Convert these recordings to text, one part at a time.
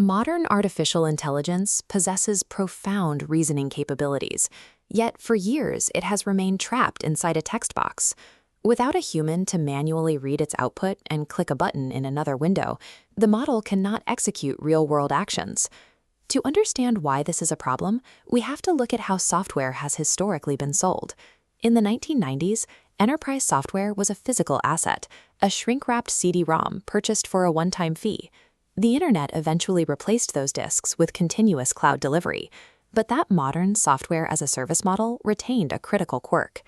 Modern artificial intelligence possesses profound reasoning capabilities, yet for years it has remained trapped inside a text box. Without a human to manually read its output and click a button in another window, the model cannot execute real-world actions. To understand why this is a problem, we have to look at how software has historically been sold. In the 1990s, enterprise software was a physical asset, a shrink-wrapped CD-ROM purchased for a one-time fee. The internet eventually replaced those disks with continuous cloud delivery, but that modern software-as-a-service model retained a critical quirk.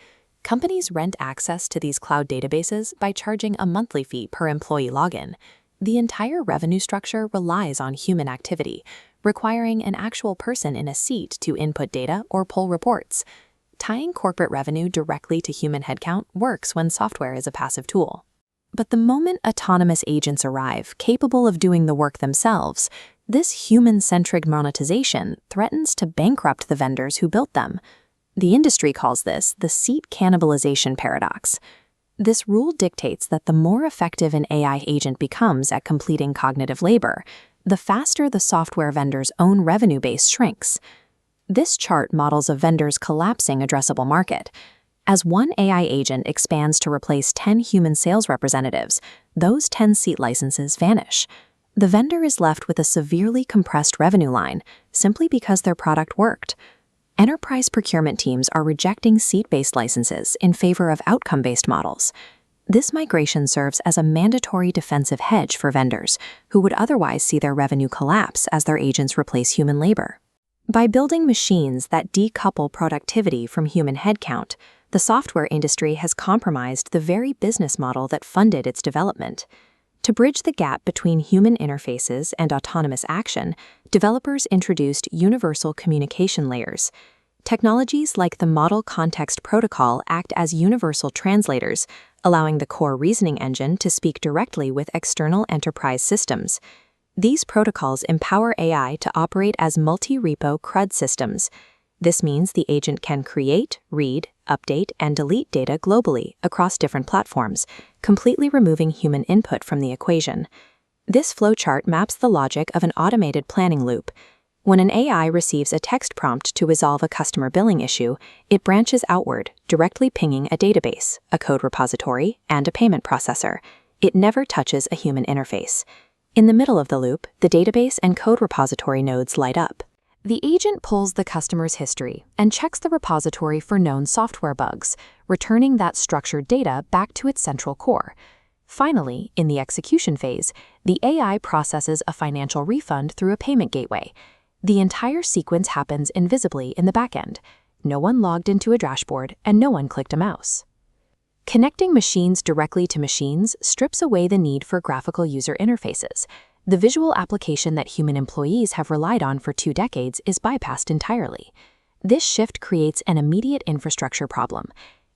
Companies rent access to these cloud databases by charging a monthly fee per employee login. The entire revenue structure relies on human activity, requiring an actual person in a seat to input data or pull reports. Tying corporate revenue directly to human headcount works when software is a passive tool. But the moment autonomous agents arrive, capable of doing the work themselves, this human-centric monetization threatens to bankrupt the vendors who built them. The industry calls this the seat cannibalization paradox. This rule dictates that the more effective an AI agent becomes at completing cognitive labor, the faster the software vendor's own revenue base shrinks. This chart models a vendor's collapsing addressable market. As one AI agent expands to replace 10 human sales representatives, those 10 seat licenses vanish. The vendor is left with a severely compressed revenue line simply because their product worked. Enterprise procurement teams are rejecting seat-based licenses in favor of outcome-based models. This migration serves as a mandatory defensive hedge for vendors who would otherwise see their revenue collapse as their agents replace human labor. By building machines that decouple productivity from human headcount, the software industry has compromised the very business model that funded its development. To bridge the gap between human interfaces and autonomous action, developers introduced universal communication layers. Technologies like the Model Context Protocol act as universal translators, allowing the core reasoning engine to speak directly with external enterprise systems. These protocols empower AI to operate as multi-repo CRUD systems. This means the agent can create, read, update, and delete data globally across different platforms, completely removing human input from the equation. This flowchart maps the logic of an automated planning loop. When an AI receives a text prompt to resolve a customer billing issue, it branches outward, directly pinging a database, a code repository, and a payment processor. It never touches a human interface. In the middle of the loop, the database and code repository nodes light up. The agent pulls the customer's history and checks the repository for known software bugs, returning that structured data back to its central core. Finally, in the execution phase, the AI processes a financial refund through a payment gateway. The entire sequence happens invisibly in the backend. No one logged into a dashboard and no one clicked a mouse. Connecting machines directly to machines strips away the need for graphical user interfaces. The visual application that human employees have relied on for 2 decades is bypassed entirely. This shift creates an immediate infrastructure problem.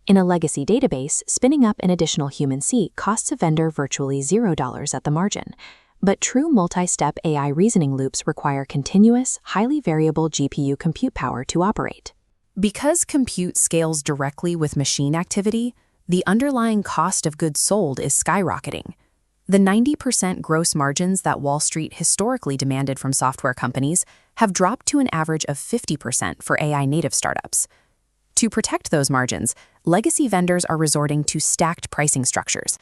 In a legacy database, spinning up an additional human seat costs a vendor virtually $0 at the margin. But true multi-step AI reasoning loops require continuous, highly variable GPU compute power to operate. Because compute scales directly with machine activity, the underlying cost of goods sold is skyrocketing. The 90% gross margins that Wall Street historically demanded from software companies have dropped to an average of 50% for AI-native startups. To protect those margins, legacy vendors are resorting to stacked pricing structures.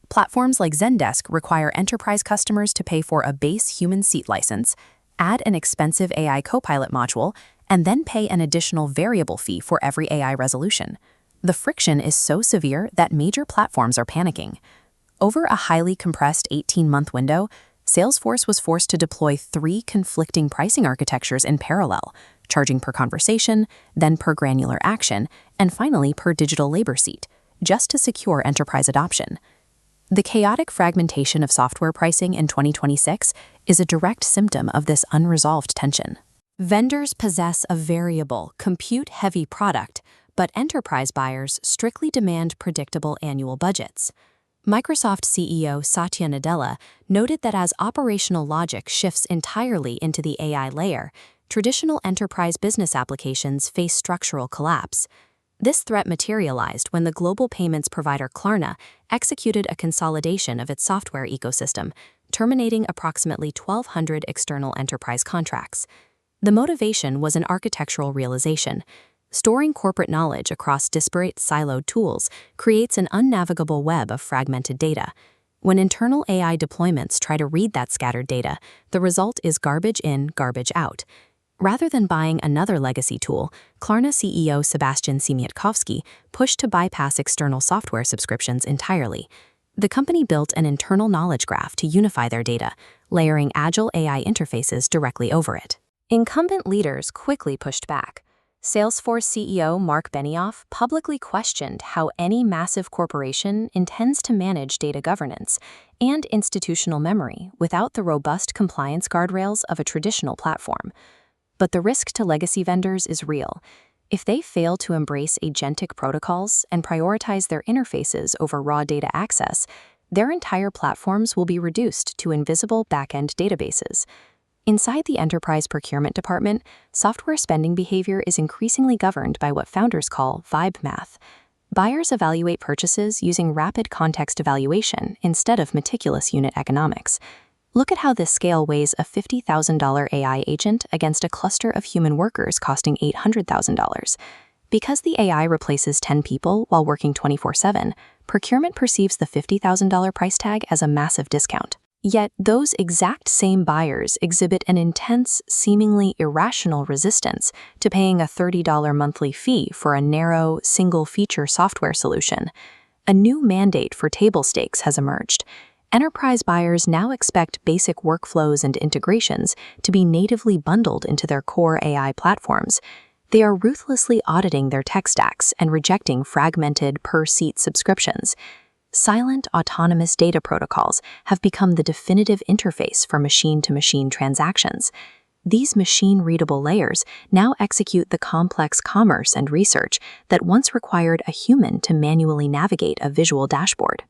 Platforms like Zendesk require enterprise customers to pay for a base human seat license, add an expensive AI copilot module, and then pay an additional variable fee for every AI resolution. The friction is so severe that major platforms are panicking. Over a highly compressed 18-month window, Salesforce was forced to deploy 3 conflicting pricing architectures in parallel, charging per conversation, then per granular action, and finally per digital labor seat, just to secure enterprise adoption. The chaotic fragmentation of software pricing in 2026 is a direct symptom of this unresolved tension. Vendors possess a variable, compute-heavy product, but enterprise buyers strictly demand predictable annual budgets. Microsoft CEO Satya Nadella noted that as operational logic shifts entirely into the AI layer, traditional enterprise business applications face structural collapse. This threat materialized when the global payments provider Klarna executed a consolidation of its software ecosystem, terminating approximately 1,200 external enterprise contracts. The motivation was an architectural realization. Storing corporate knowledge across disparate siloed tools creates an unnavigable web of fragmented data. When internal AI deployments try to read that scattered data, the result is garbage in, garbage out. Rather than buying another legacy tool, Klarna CEO Sebastian Siemiatkowski pushed to bypass external software subscriptions entirely. The company built an internal knowledge graph to unify their data, layering agile AI interfaces directly over it. Incumbent leaders quickly pushed back. Salesforce CEO Mark Benioff publicly questioned how any massive corporation intends to manage data governance and institutional memory without the robust compliance guardrails of a traditional platform. But the risk to legacy vendors is real. If they fail to embrace agentic protocols and prioritize their interfaces over raw data access, their entire platforms will be reduced to invisible back-end databases. Inside the enterprise procurement department, software spending behavior is increasingly governed by what founders call vibe math. Buyers evaluate purchases using rapid context evaluation instead of meticulous unit economics. Look at how this scale weighs a $50,000 AI agent against a cluster of human workers costing $800,000. Because the AI replaces 10 people while working 24/7, procurement perceives the $50,000 price tag as a massive discount. Yet those exact same buyers exhibit an intense, seemingly irrational resistance to paying a $30 monthly fee for a narrow, single-feature software solution. A new mandate for table stakes has emerged. Enterprise buyers now expect basic workflows and integrations to be natively bundled into their core AI platforms. They are ruthlessly auditing their tech stacks and rejecting fragmented per-seat subscriptions. Silent, autonomous data protocols have become the definitive interface for machine-to-machine transactions. These machine-readable layers now execute the complex commerce and research that once required a human to manually navigate a visual dashboard.